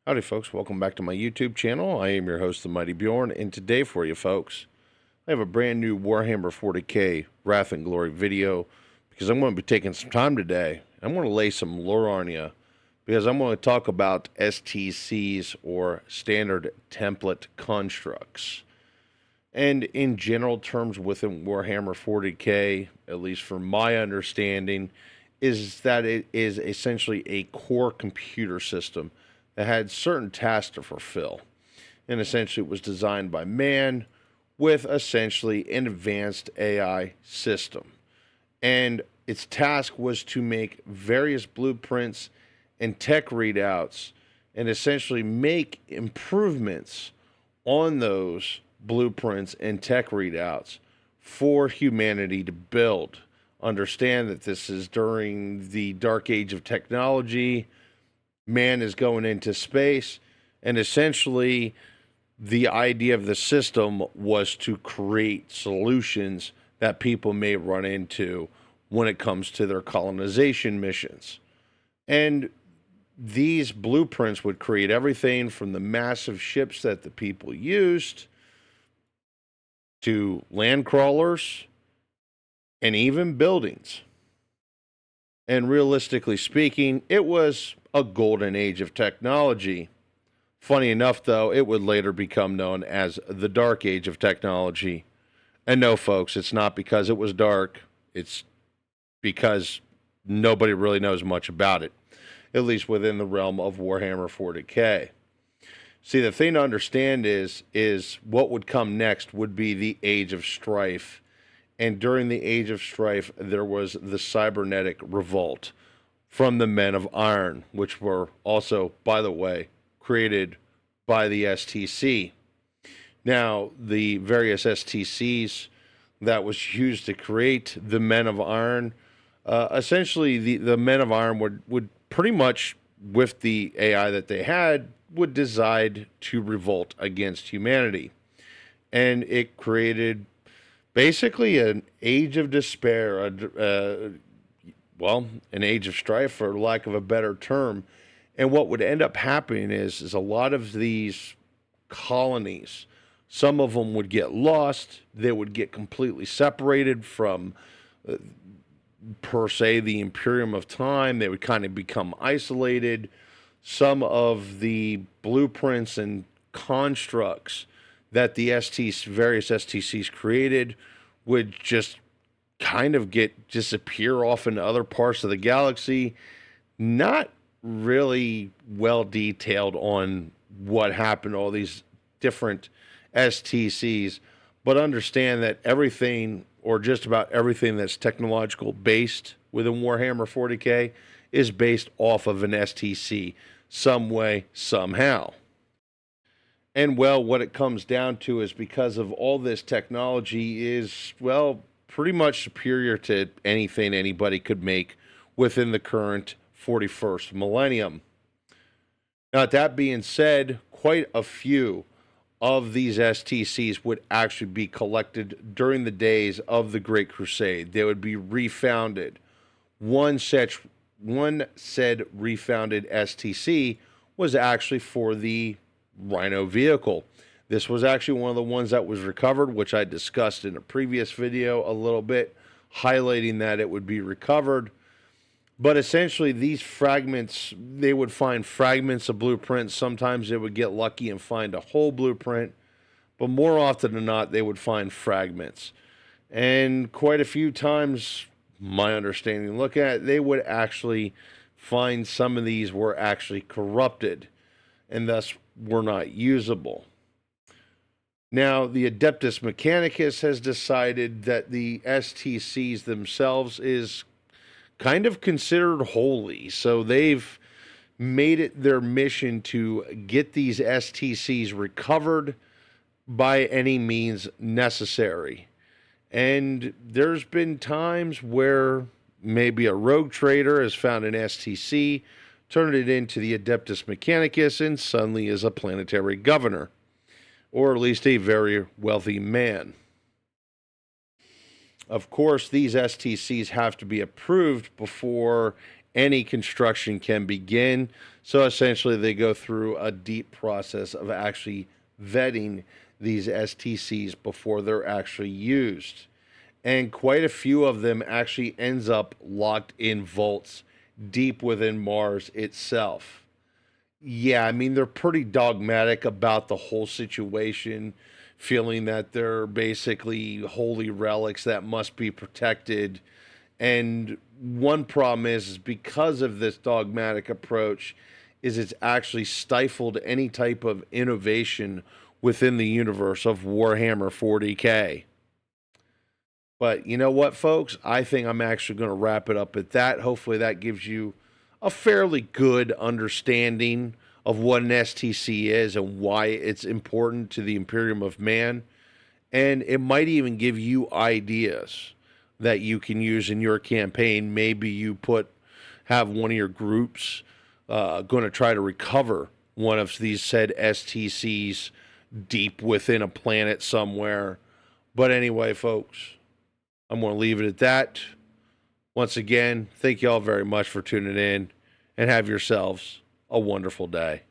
Howdy folks, welcome back to my YouTube channel. I am your host, the Mighty Bjorn, and today for you folks, I have a brand new Warhammer 40k Wrath and Glory video because I'm going to be taking some time today. I'm going to lay some lore on you because I'm going to talk about STCs or Standard Template Constructs. And in general terms within Warhammer 40k, at least from my understanding, is that it is essentially a core computer system that had certain tasks to fulfill. And essentially it was designed by man with essentially an advanced AI system. And its task was to make various blueprints and tech readouts and essentially make improvements on those blueprints and tech readouts for humanity to build. Understand that this is during the dark age of technology. Man is going into space, and essentially the idea of the system was to create solutions that people may run into when it comes to their colonization missions. And these blueprints would create everything from the massive ships that the people used to land crawlers and even buildings. And realistically speaking, it was a golden age of technology. Funny enough, though, it would later become known as the dark age of technology. And no, folks, it's not because it was dark. It's because nobody really knows much about it, at least within the realm of Warhammer 40k. See, the thing to understand is what would come next would be the Age of Strife. And during the Age of Strife, there was the cybernetic revolt from the Men of Iron, which were also, by the way, created by the STC. Now, the various STCs that was used to create the Men of Iron, essentially the Men of Iron would pretty much, with the AI that they had, would decide to revolt against humanity. And it created basically an age of despair, an age of strife, for lack of a better term. And what would end up happening is a lot of these colonies, some of them would get lost. They would get completely separated from, per se, the Imperium of time. They would kind of become isolated. Some of the blueprints and constructs that the various STCs created would just kind of disappear off into other parts of the galaxy. Not really well detailed on what happened to all these different STCs, but understand that everything, or just about everything that's technological based within Warhammer 40k, is based off of an STC some way, somehow. And well, what it comes down to is because of all this technology is, well, pretty much superior to anything anybody could make within the current 41st millennium. Now, that being said, quite a few of these STCs would actually be collected during the days of the Great Crusade. They would be refounded. One said refounded STC was actually for the Rhino vehicle. This was actually one of the ones that was recovered, which I discussed in a previous video a little bit, highlighting that it would be recovered. But essentially, these fragments, they would find fragments of blueprints. Sometimes they would get lucky and find a whole blueprint, but more often than not, they would find fragments. And quite a few times, my understanding, look at it, they would actually find some of these were actually corrupted and thus were not usable. Now, the Adeptus Mechanicus has decided that the STCs themselves is kind of considered holy. So they've made it their mission to get these STCs recovered by any means necessary. And there's been times where maybe a rogue trader has found an STC, turned it into the Adeptus Mechanicus, and suddenly is a planetary governor, or at least a very wealthy man. Of course, these STCs have to be approved before any construction can begin. So essentially, they go through a deep process of actually vetting these STCs before they're actually used. And quite a few of them actually ends up locked in vaults deep within Mars itself. Yeah, I mean, they're pretty dogmatic about the whole situation, feeling that they're basically holy relics that must be protected. And one problem is because of this dogmatic approach, is it's actually stifled any type of innovation within the universe of Warhammer 40k. But you know what, folks? I think I'm actually going to wrap it up at that. Hopefully, that gives you a fairly good understanding of what an STC is and why it's important to the Imperium of Man. And it might even give you ideas that you can use in your campaign. Maybe you have one of your groups going to try to recover one of these said STCs deep within a planet somewhere. But anyway, folks, I'm going to leave it at that. Once again, thank you all very much for tuning in, and have yourselves a wonderful day.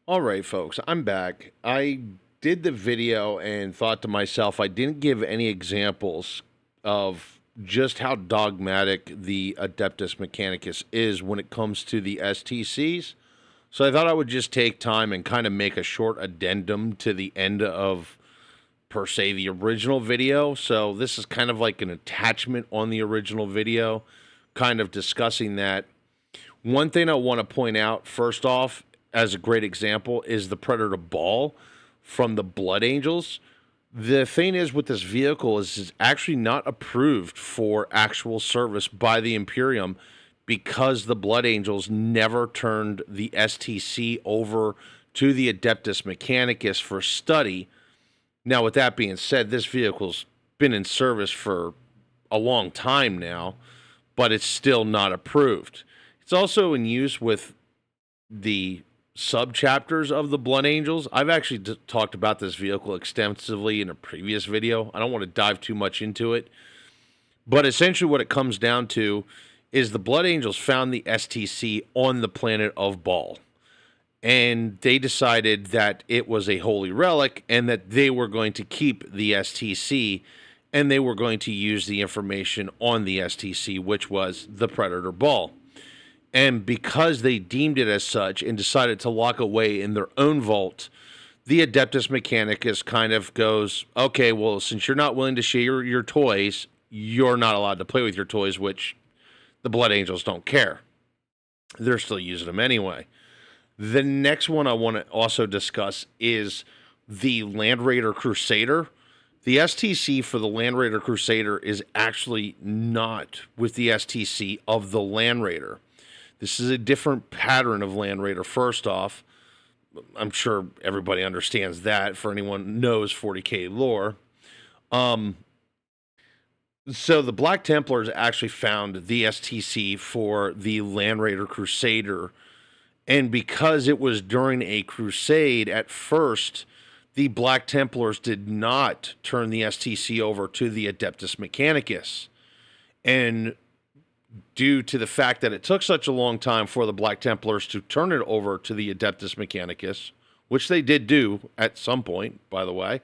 All right, folks, I'm back. I did the video and thought to myself, I didn't give any examples of just how dogmatic the Adeptus Mechanicus is when it comes to the STCs. So I thought I would just take time and kind of make a short addendum to the end of, per se, the original video. So this is kind of like an attachment on the original video, kind of discussing that. One thing I want to point out, first off, as a great example, is the Predator Ball from the Blood Angels. The thing is with this vehicle is it's actually not approved for actual service by the Imperium because the Blood Angels never turned the STC over to the Adeptus Mechanicus for study. Now, with that being said, this vehicle's been in service for a long time now, but it's still not approved. It's also in use with the sub-chapters of the Blood Angels. I've actually talked about this vehicle extensively in a previous video. I don't want to dive too much into it, but essentially what it comes down to is the Blood Angels found the STC on the planet of Baal, and they decided that it was a holy relic and that they were going to keep the STC, and they were going to use the information on the STC, which was the Predator Ball. And because they deemed it as such and decided to lock away in their own vault, the Adeptus Mechanicus kind of goes, okay, well, since you're not willing to share your toys, you're not allowed to play with your toys, which the Blood Angels don't care. They're still using them anyway. The next one I want to also discuss is the Land Raider Crusader. The STC for the Land Raider Crusader is actually not with the STC of the Land Raider. This is a different pattern of Land Raider, first off. I'm sure everybody understands that for anyone who knows 40k lore. So the Black Templars actually found the STC for the Land Raider Crusader. And because it was during a crusade, at first, the Black Templars did not turn the STC over to the Adeptus Mechanicus. And due to the fact that it took such a long time for the Black Templars to turn it over to the Adeptus Mechanicus, which they did do at some point, by the way,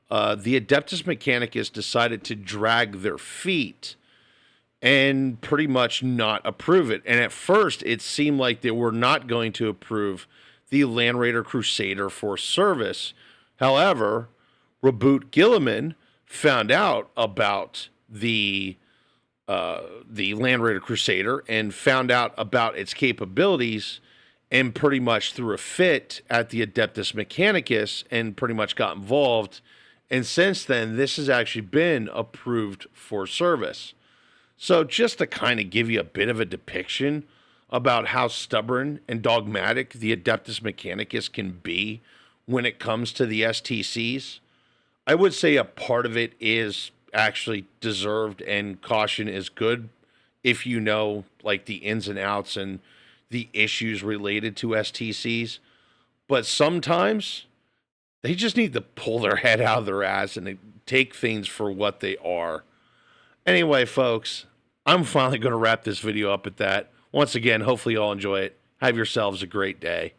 the Adeptus Mechanicus decided to drag their feet and pretty much not approve it. And at first, it seemed like they were not going to approve the Land Raider Crusader for service. However, Reboot Gilliman found out about the Land Raider Crusader and found out about its capabilities and pretty much threw a fit at the Adeptus Mechanicus and pretty much got involved. And since then, this has actually been approved for service. So just to kind of give you a bit of a depiction about how stubborn and dogmatic the Adeptus Mechanicus can be when it comes to the STCs, I would say a part of it is actually deserved, and caution is good if you know like the ins and outs and the issues related to STCs. But sometimes They just need to pull their head out of their ass and take things for what they are. Anyway, folks, I'm finally going to wrap this video up at that. Once again, hopefully you all enjoy it. Have yourselves a great day.